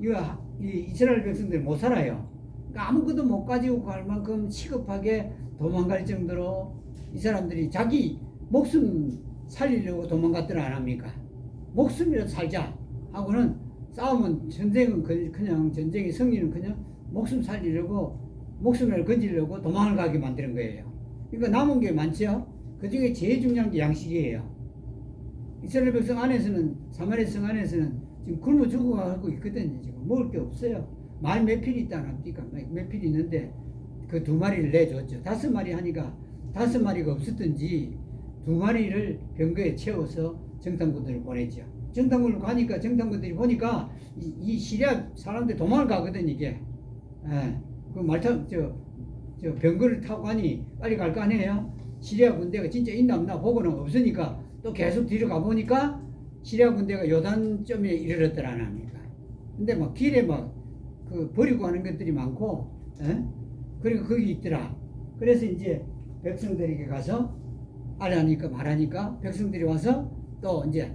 이 이스라엘 백성들 못 살아요. 그러니까 아무것도 못 가지고 갈 만큼 시급하게 도망갈 정도로 이 사람들이 자기 목숨 살리려고 도망갔더라 안 합니까? 목숨이라도 살자 하고는 싸움은 전쟁은 그냥 전쟁의 승리는 그냥 목숨 살리려고 목숨을 건지려고 도망을 가게 만드는 거예요. 그러니까 남은 게 많죠. 그 중에 제일 중요한 게 양식이에요. 이스라엘 백성 안에서는 사마리아 성 안에서는 지금 굶어 죽어가고 있거든요. 지금 먹을 게 없어요. 말 몇 필이 있다 합니까? 몇 필이 있는데 그 2마리를 내줬죠. 5마리 하니까 5마리가 없었던지 2마리를 병거에 채워서 정탐꾼들을 보냈죠. 정탐꾼을 가니까 정탐꾼들이 보니까 이 시리아 사람들 도망을 가거든 이게. 예. 병거를 타고 가니 빨리 갈 거 아니에요. 시리아 군대가 진짜 있나 없나 보고는 없으니까 또 계속 뒤로 가보니까 시리아 군대가 요단점에 이르렀더라 안 합니까? 근데 막 길에 버리고 가는 것들이 많고, 그리고 거기 있더라. 그래서 이제 백성들에게 가서 말하니까 백성들이 와서 또 이제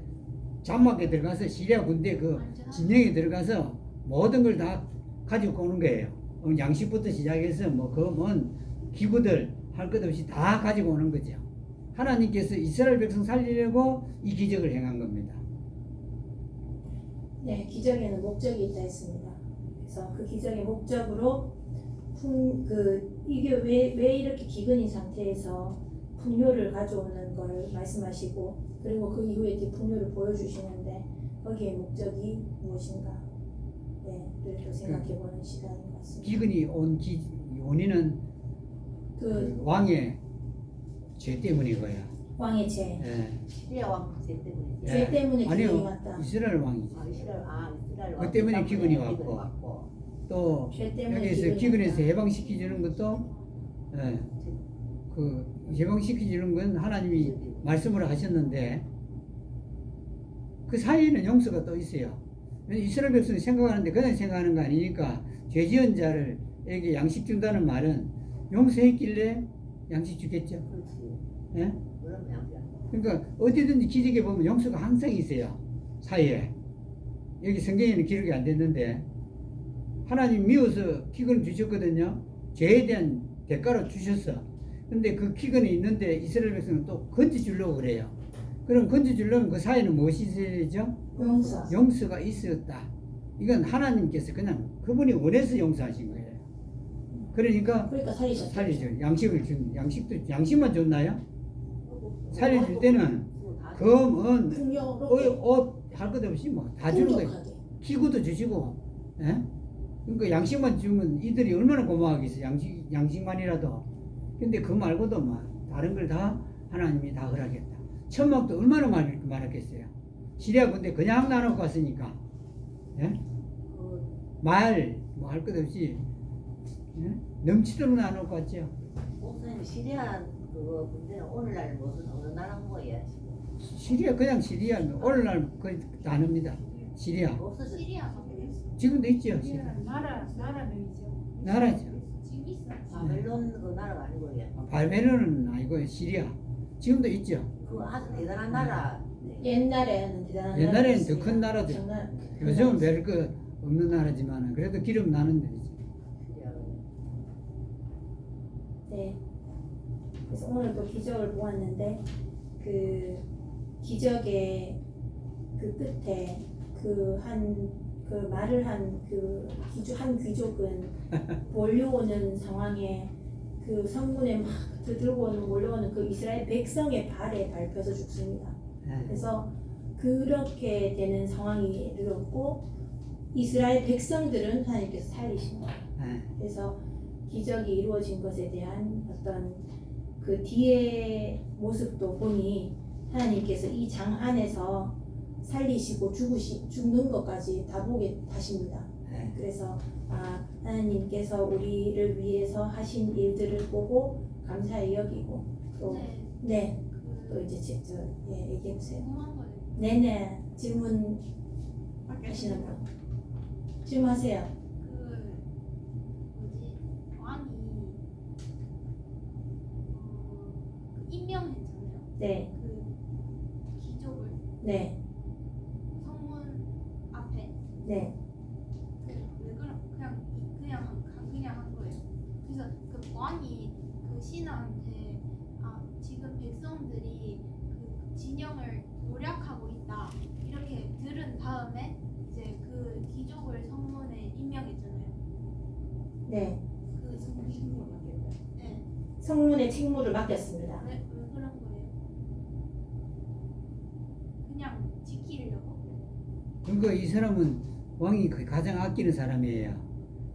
장막에 들어가서 시리아 군대 그 진영에 들어가서 모든 걸 다 가지고 오는 거예요. 양식부터 시작해서 뭐먼 기구들 할 것 없이 다 가지고 오는 거죠. 하나님께서 이스라엘 백성 살리려고 이 기적을 행한 겁니다. 네, 기적에는 목적이 있다 했습니다. 그래서 그 기적의 목적으로 이게 왜 이렇게 기근인 상태에서 풍요를 가져오는 걸 말씀하시고 그리고 그 이후에 이렇게 풍요를 보여주시는데 거기에 목적이 무엇인가? 네, 또 생각해보는 시간인 것 같습니다. 기근이 온 원인은 그 왕의 죄 때문이고요. 왕의 죄. 예. 시리아 왕죄 때문에. 죄 때문에 기근이 아니요, 왔다. 이스라엘 왕이죠. 이스라엘 그 때문에 기근이 왔고 또 죄 때문에 여기서 기근에서 왔다. 해방시켜주는 것도 그 해방시켜주는 건 하나님이 말씀을 하셨는데 그 사이에는 용서가 또 있어요. 이스라엘 백성이 생각하는데 그냥 생각하는 거 아니니까 죄 지은 자를에게 양식 준다는 말은 용서했길래 양식 주겠죠. 그렇지. 예? 그러면 양식. 그러니까 어디든지 기적에 보면 용서가 항상 있어요. 사이에. 여기 성경에는 기록이 안 됐는데 하나님 미워서 기근을 주셨거든요. 죄에 대한 대가로 주셨어. 근데 그 기근이 있는데 이스라엘 백성은 또 건져주려고 그래요. 그럼 건져주려면 그 사이에는 무엇이 있어야죠? 용서. 용서가 있었다. 이건 하나님께서 그냥 그분이 원해서 용서하신 거예요. 그러니까 살리셨죠. 살리죠. 양식만 줬나요? 살려줄 때는 금은 풍요롭게 옷 할 것 없이 뭐 다 주는 거예요. 풍족하게. 기구도 주시고, 예? 그러니까 양식만 주면 이들이 얼마나 고마워하겠어요. 양식만이라도. 근데 그 말고도 막 다른 걸 다 하나님이 다 허락했다. 천막도 얼마나 많았겠어요. 시리아 군대 그냥 나눠 갔으니까, 예? 말 뭐 할 것 없이 예? 넘치도록 나눠 갔죠. 목사님 시리아 그거 문제는 오늘날 무슨 어느 나라 뭐예요 지금? 시리아 그냥 시리아 오늘날 거의 나눕니다. 시리아 없어졌. 시리아가 지금도 있죠. 시리아. 나라명이죠. 나라죠. 지금 있어. 바벨론 그 나라가 아니고 예. 발베르는 아니고 시리아 지금도 있죠. 그 아주 대단한 나라. 네. 옛날에는 대단한 옛날에는 나라였습니다. 더 큰 나라죠. 정말 큰 요즘은 나라였습니다. 별거 없는 나라지만 그래도 기름 나는 데죠. 시리아가. 네. 그래서 오늘 또 기적을 보았는데 그 기적의 그 끝에 그 말을 한 한 귀족은 몰려오는 상황에 그 성문에 막 몰려오는 그 이스라엘 백성의 발에 밟혀서 죽습니다. 그래서 그렇게 되는 상황이 이르렀고 이스라엘 백성들은 하나님께서 살리신 거예요. 그래서 기적이 이루어진 것에 대한 어떤 그 뒤의 모습도 보니 하나님께서 이 장 안에서 살리시고 죽는 것까지 다 보게 하십니다. 그래서 하나님께서 우리를 위해서 하신 일들을 보고 감사히 여기고 또 이제 얘기해 보세요. 궁금한 거예요. 네네 질문 하시는 분 질문하세요. 왕이 임명했잖아요. 네, 그 기족을 네, 성문 앞에 네. 왜 그냥 한 거예요. 그래서 그 왕이 그 신하한테 지금 백성들이 그 진영을 노략하고 있다 이렇게 들은 다음에 이제 그 기족을 성문에 임명했잖아요. 네. 그 네. 성문의 책무를 맡겼습니다. 왜 그런 거예요? 그냥 지키려고? 그러니까 이 사람은 왕이 가장 아끼는 사람이에요.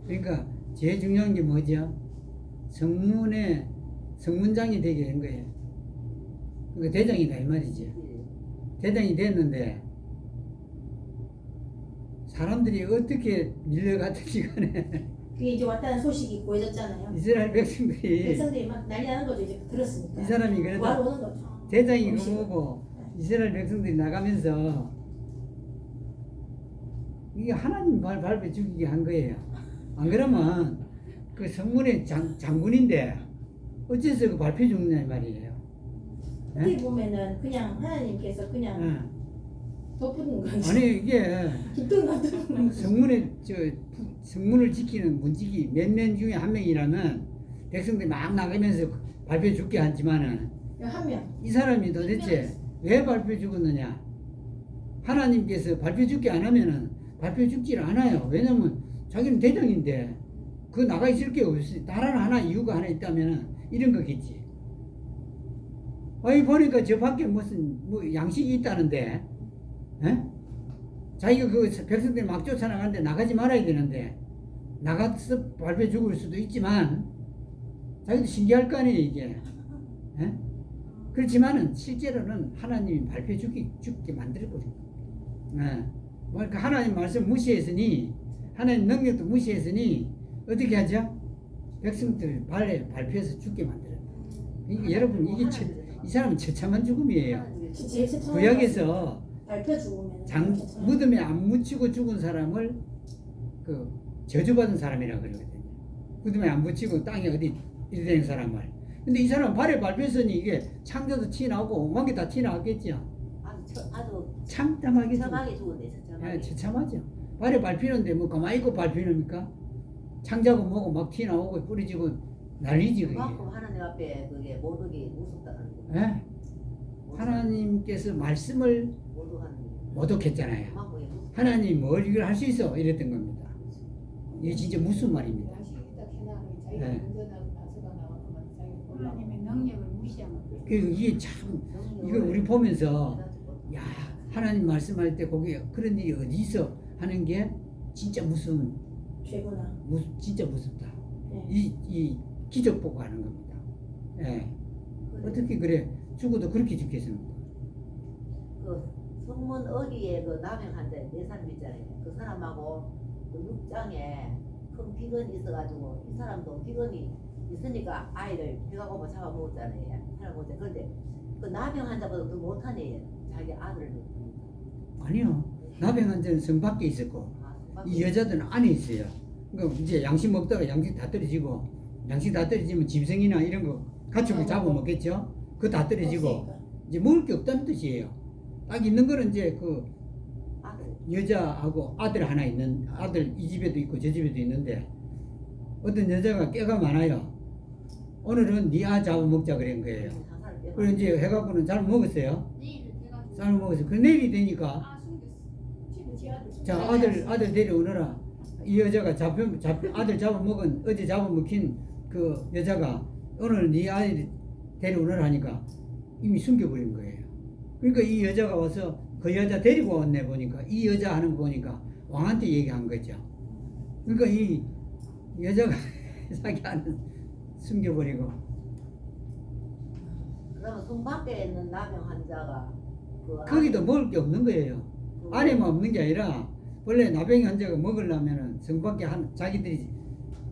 그러니까 제일 중요한 게 뭐죠? 성문장이 되게 된 거예요. 그러니까 대장이다 이 말이지. 대장이 됐는데 사람들이 어떻게 밀려갔든지 간에 그게 이제 왔다는 소식이 보여졌잖아요. 이스라엘 백성들이 백성들이 막 난리 나는 거죠. 이제 들었으니까. 이 사람이 그래도 구하러 오는 거죠. 대장이 음식을. 그거고 이스라엘 백성들이 나가면서 이게 하나님 밟아 죽이게 한 거예요. 안 그러면 그 성문의 장군인데 어째서 그 밟혀 죽느냐 이 말이에요. 어떻게 보면은 그냥 하나님께서 그냥 예. 덮는 거지. 아니 이게 깃든 놔두는 거지. 성문을 지키는 문지기 몇 명 중에 한 명이라면 백성들이 막 나가면서 발표해 죽게 하지만은 한 명. 이 사람이 도대체 왜 발표해 죽었느냐? 하나님께서 발표해 죽게 안 하면은 발표해 죽지를 않아요. 왜냐면 자기는 대장인데 그 나가 있을 게 없어. 다른 하나 이유가 하나 있다면은 이런 거겠지. 아니 보니까 저 밖에 무슨 뭐 양식이 있다는데, 에? 자기가 그 백성들 막 쫓아나가는데 나가지 말아야 되는데 나가서 발표해 죽을 수도 있지만 자기도 신기할 거 아니에요 이게. 에? 그렇지만은 실제로는 하나님이 발표해 죽게 만들어버린 거예요. 그러니까 하나님 말씀 무시했으니 하나님 능력도 무시했으니 어떻게 하죠? 백성들 발표해서 죽게 만들어요. 여러분 이게 이 사람은 처참한 죽음이에요. 제일 최초로 구약에서 발표 죽으면 무덤에 안 묻히고 죽은 사람을 그 저주받은 사람이라고 그러거든요. 무덤에 안 묻히고 땅에 어디 된 사람을. 근데 이 사람은 발에 발표했으니 이게 창자도 튀어나오고 엉망이 다 튀어나왔겠죠. 아주 참담하게 처참하게 죽었네. 예, 처참하죠. 발에 밟히는데 뭐 가만히 있고 밟히니까 창자고 뭐고 막 튀어나오고 뿌리지고 난리지 그게. 그만큼 하나님 앞에 그게 모독이 무섭다는 거. 예? 하나님께서 말씀을 모독하는 거. 모독했잖아요. 그만큼 이게 무섭다. 하나님 뭘 이걸 할 수 있어 이랬던 겁니다. 이게 진짜 무슨 말입니다. 양식이 딱 해나가니 자기가 네. 운전하고 나서가 나왔구만 자기가 올라오고. 하나님의 능력을 무시하면 이게 참 이걸 우리 보면서 야 하나님 말씀할 때 거기 그런 일이 어디 있어 하는 게 진짜 죄구나. 진짜 무섭다. 네. 이 기적 보고 하는 겁니다. 예. 어떻게 그래 죽어도 그렇게 죽겠습니까? 그 성문 어귀에 그 남행 환자 네 사람 있잖아요. 그 사람하고 그 육장에 큰 비건이 있어가지고 이 사람도 비건이 있으니까 아이를 배가 고파 잡아먹었잖아요. 살아먹었잖아요. 그런데 그 남행 환자보다 더 못하네. 자기 아들을. 아니요. 나병 환자는 성 밖에 있었고 아, 이 여자들은 안에 있어요. 그러니까 이제 양식 먹다가 양식 다 떨어지고 양식 다 떨어지면 짐승이나 이런 거 가축을 잡아먹겠죠. 그거 다 떨어지고 이제 먹을 게 없다는 뜻이에요. 딱 있는 거는 이제 그 아들. 여자하고 아들 하나 있는 아들 이 집에도 있고 저 집에도 있는데 어떤 여자가 깨가 많아요. 오늘은 네 아 잡아먹자 그런 거예요. 그래서 이제 해갖고는 잘 먹었어요. 내일을 돼가지고 잘 먹었어요. 그 내일이 되니까 아 숨겼어. 지금 지 아들. 자 아들 데려오너라. 이 여자가 아들 잡아먹은 어제 잡아먹힌 그 여자가 오늘 네 아들 데려오너라 하니까 이미 숨겨버린 거예요. 그러니까 이 여자가 와서 그 여자 데리고 왔네 보니까 이 여자 하는 거 보니까 왕한테 얘기한 거죠. 그러니까 이 여자가 자기 아는 숨겨버리고 그러면 성 밖에 있는 남행 환자가 그 거기도 먹을 게 없는 거예요. 그 안에만 없는 게 아니라 원래 나병 환자가 먹으려면은 성 밖에 자기들이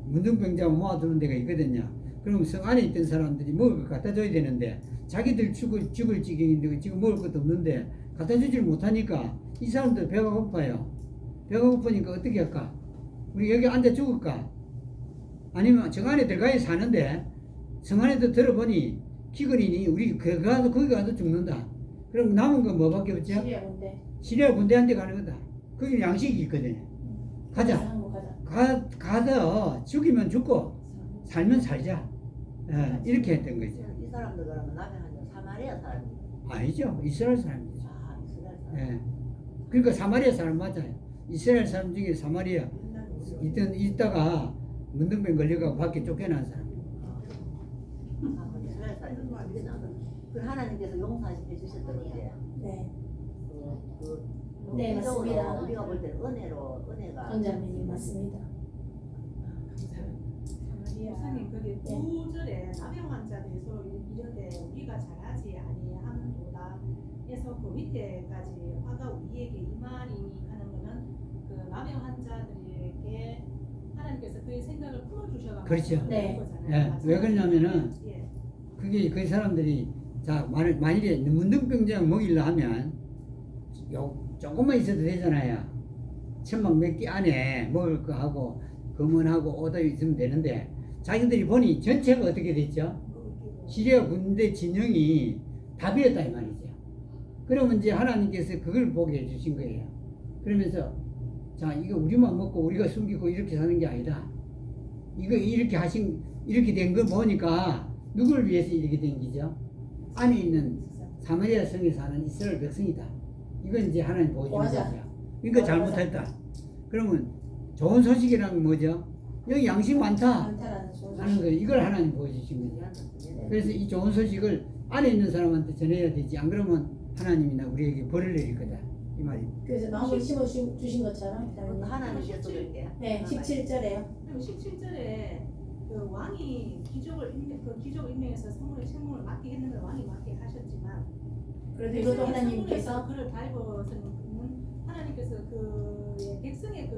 문둥병자 모아두는 데가 있거든요. 그럼 성 안에 있던 사람들이 먹을 거 갖다 줘야 되는데 자기들 죽을 지경인데 지금 먹을 것도 없는데 갖다 주질 못하니까 이 사람들 배가 고파요. 배가 고프니까 어떻게 할까? 우리 여기 앉아 죽을까? 아니면 정 안에 들어가야 사는데 성 안에도 들어보니 기근이니 우리 거기 가서 죽는다. 그럼 남은 건 뭐밖에 없죠? 시리아 군대한테 가는 거다. 거기 양식이 있거든요. 가자. 가서 죽이면 죽고 살면 살자. 이렇게 했던 거죠. 이 사람들 그러면 남행 환자 사마리아 사람이. 아니죠. 이스라엘 사람이죠. 아 이스라엘 사람. 예. 그러니까 사마리아 사람 맞아요. 이스라엘 사람 중에 사마리아 있다가 문둥병 걸려가 밖에 쫓겨난 사람. 아, 이스라엘 사람이 그게 나도. 그 하나님께서 용서해 주셨던 건데. 네. 네, 맞습니다. 우리가 볼 때는 은혜가. 원장님 맞습니다. 목사님 그게 9절에 남행 환자들에서 이르되 우리가 잘하지 아니함도다 해서 그 밑에까지 화가 우리에게 임하리니 하는 거는 그 남행 환자들에게 하나님께서 그의 생각을 풀어주셔가지고 그렇죠. 네. 예. 왜 그러냐면은 예. 그게 그 사람들이 자 만일에 문둥병장 먹이려 하면 조금만 있어도 되잖아요. 천막 몇 개 안에 먹을 거 하고 검은하고 오다 있으면 되는데 자기들이 보니 전체가 어떻게 됐죠? 시리아 군대 진영이 다 비었다 이 말이죠. 그러면 이제 하나님께서 그걸 보게 해주신 거예요. 그러면서 자 이거 우리만 먹고 우리가 숨기고 이렇게 사는 게 아니다. 이거 이렇게 된 거 보니까 누구를 위해서 이렇게 된 거죠? 안에 있는 사마리아 성에 사는 이스라엘 백성이다. 이건 이제 하나님 보여주는 맞아. 거죠. 그러니까 잘못했다. 그러면 좋은 소식이란 뭐죠? 여기 양식 많다 많다라는 좋은 하는 거 이걸 하나님 보여주신 거죠. 그래서 이 좋은 소식을 안에 있는 사람한테 전해야 되지. 안 그러면 하나님이나 우리에게 벌을 내릴 거다. 이 말이. 그래서 마음을 심어 주신 것처럼 하나님께서 그렇게. 네 17절에요. 그리고 17절에 그 왕이 기족을 임명해서 책무를 맡게 했는데 왕이 맡게 하셨지만 그래도 이것도 하나님께서 그를 밟아서는 하나님께서 백성에게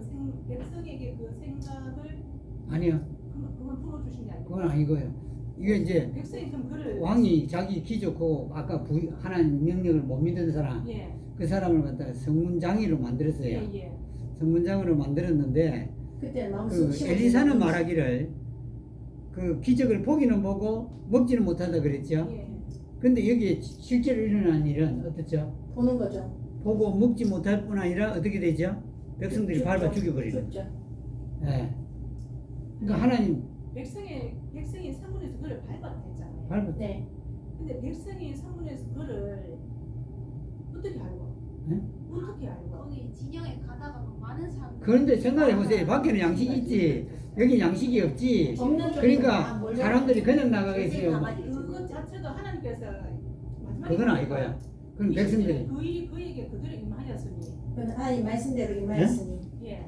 그 생각을 아니요. 그건 풀어주신 게 아니고 그건 아니고요. 이게 이제 백성이 그럼 그를 왕이 자기 귀족고 아까 하나님 명령을 못 믿은 사람 예, 그 사람을 갖다가 성문장이로 만들었어요. 예. 성문장으로 만들었는데 그때 마음을 그 심어 엘리사는 주신 말하기를 그 기적을 보기는 보고 먹지는 못한다 그랬죠. 예. 근데 여기에 실제로 일어난 일은 어떻죠? 보는 거죠. 보고 먹지 못할 뿐 아니라 어떻게 되죠? 백성들이 밟아 죽여버리는. 죽죠. 예. 그러니까 하나님 백성이 성문에서 그를 밟았댔잖아요. 밟아. 네. 근데 백성이 성문에서 그를 어떻게 알고? 네? 어떻게 알고? 거기 진영에 가다가 막 많은 사람들. 그런데 생각해 보세요. 밖에는 양식이 있지. 여기 양식이 없지. 없는 쪽에서 그러니까 막 몰려 사람들이 그냥 나가겠어요. 그것 자체도 하나님께서 마지막에 그건 아니고요. 그럼 백성들이 그에게 그대로 임하였으니 그건 하나님 말씀대로 임하였으니 예.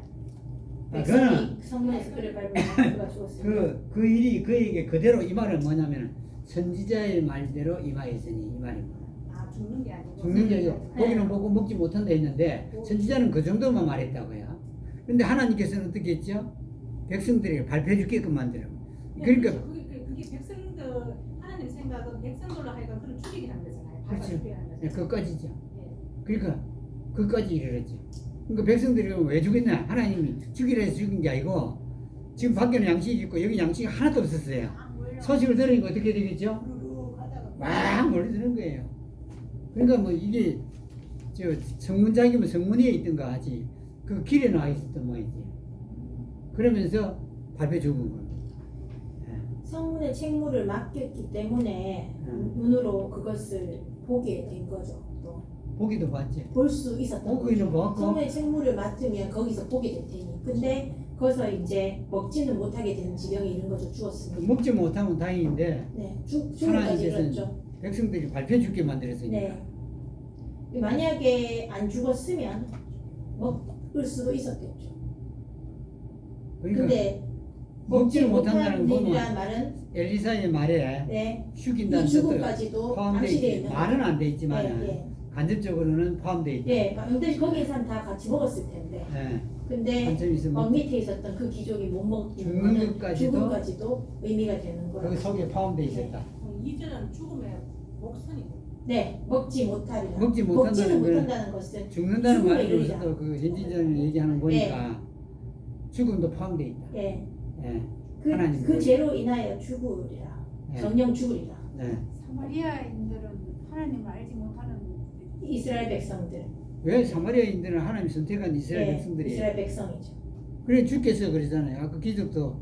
백성이 성문에서 그를 밟으면 그가 죽었습니다. 그 일이 그에게 그대로 이 말은 뭐냐면 선지자의 말대로 임하였으니 이 말입니다. 아 죽는 게 아니고 죽는 게 아니고 보기는 보고 먹지 못한다 했는데 선지자는 그 정도만 말했다고요. 근데 하나님께서는 어떻게 했죠? 백성들에게 발표해 주게끔 만들어. 그러니까 그게 백성들 하나님 생각은 백성들로 하여금 그를 죽이게 하는 거잖아요. 그렇죠. 죽이게 하는 거잖아요. 그것까지죠. 예. 그러니까 그까지 이르렀죠. 그러니까 백성들이 왜 죽였냐? 하나님이 죽이려 해서 죽인 게 아니고 지금 밖에는 양식이 있고 여기 양식이 하나도 없었어요. 막 몰려. 소식을 들으니까 어떻게 되겠죠? 루룩 하다가 막 몰려드는 거예요. 그러니까 뭐 이게 저 성문장이면 성문 위에 있던가 하지 그 길에 나와 있었던 모양이지. 그러면서 밟혀 죽은 겁니다. 성문의 책무를 맡겼기 때문에 눈으로 그것을 보게 된 거죠. 또 보기도 봤지. 볼 수 있었던 보기는 거죠. 봤고 성문의 책무를 맡으면 거기서 보게 될 테니. 근데 거기서 이제 먹지는 못하게 되는 지경이 이른 거죠. 죽었으니. 먹지 못하면 다행인데 네, 죽음까지 이뤘죠. 백성들이 밟혀 죽게 만들었으니까. 네. 만약에 안 죽었으면 먹을 수도 있었겠죠. 그러니까 근데 먹지를 못한다는 일이란 거는 말은 엘리사의 말에 네, 죽인다는 이 뜻도 죽음까지도 포함되어 암시되어 있지. 있는 말은 안 돼 있지만 예, 간접적으로는 포함되어 있다. 예. 근데 거기 사람 다 같이 먹었을 텐데. 예. 근데 관점이 있으면 밑에 있었던 그 기족이 못 먹는 죽는 거는 것까지도 죽음까지도 의미가 되는 거예요. 그 속에 포함되어 있었다. 이절은 죽음의 목선이고 네, 먹지 못하리라. 먹지 먹지는 못한다는 건 못한다는 것은 죽는다는 죽음의 말로서도 그 현지전을 얘기하는 거 보니까 죽음도 포함되어 있다. 예, 예. 하나님 그 죄로 인하여 죽으리라. 예. 정령 죽으리라. 네. 사마리아인들은 하나님을 알지 못하는 이스라엘 백성들. 왜 사마리아인들은 하나님 선택한 이스라엘 예, 백성들이 이스라엘 백성이죠. 그래 주께서 그러잖아요. 아까 기적도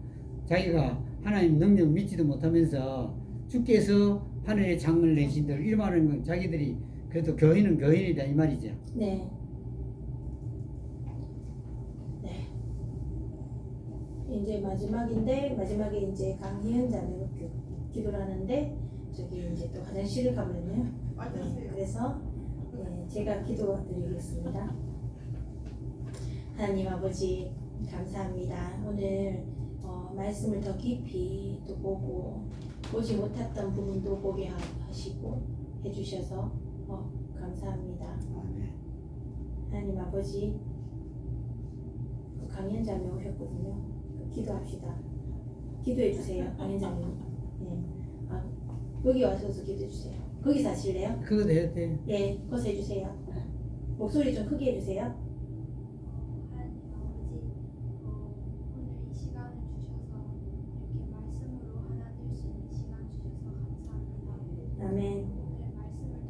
자기가 하나님 능력 믿지도 못하면서 주께서 하늘의 장을 내신들 이 말은 건 자기들이 그래도 교인은 교인이다 이 말이죠. 네. 네. 이제 마지막에 이제 강희연 자매가 기도를 하는데 저기 이제 또 화장실을 가버렸네요. 네, 그래서 제가 기도드리겠습니다. 하나님 아버지 감사합니다. 오늘 말씀을 더 깊이 또 보고 보지 못했던 부분도 보게 하시고 해주셔서 감사합니다. 아멘. 하나님 아버지 강연자매 오셨거든요. 기도합시다. 기도해 주세요. 강연자매. 네. 여기 와서도 기도해 주세요. 거기 사실래요? 그것도 해야 돼. 예, 거기서 해주세요. 목소리 좀 크게 해주세요. 하나님 아버지, 오늘 이 시간을 주셔서 이렇게 말씀으로 하나 될 수 있는 시간 주셔서 감사합니다. 아멘. 오늘 말씀을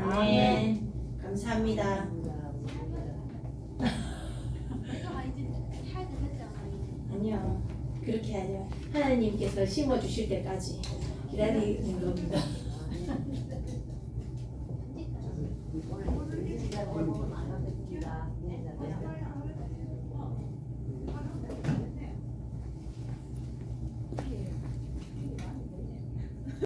아멘. 감사합니다. 내가 이제 해야 되겠지 않아 이제. 아니요. 그렇게 하죠. 하나님께서 심어주실 때까지 기다리는 겁니다.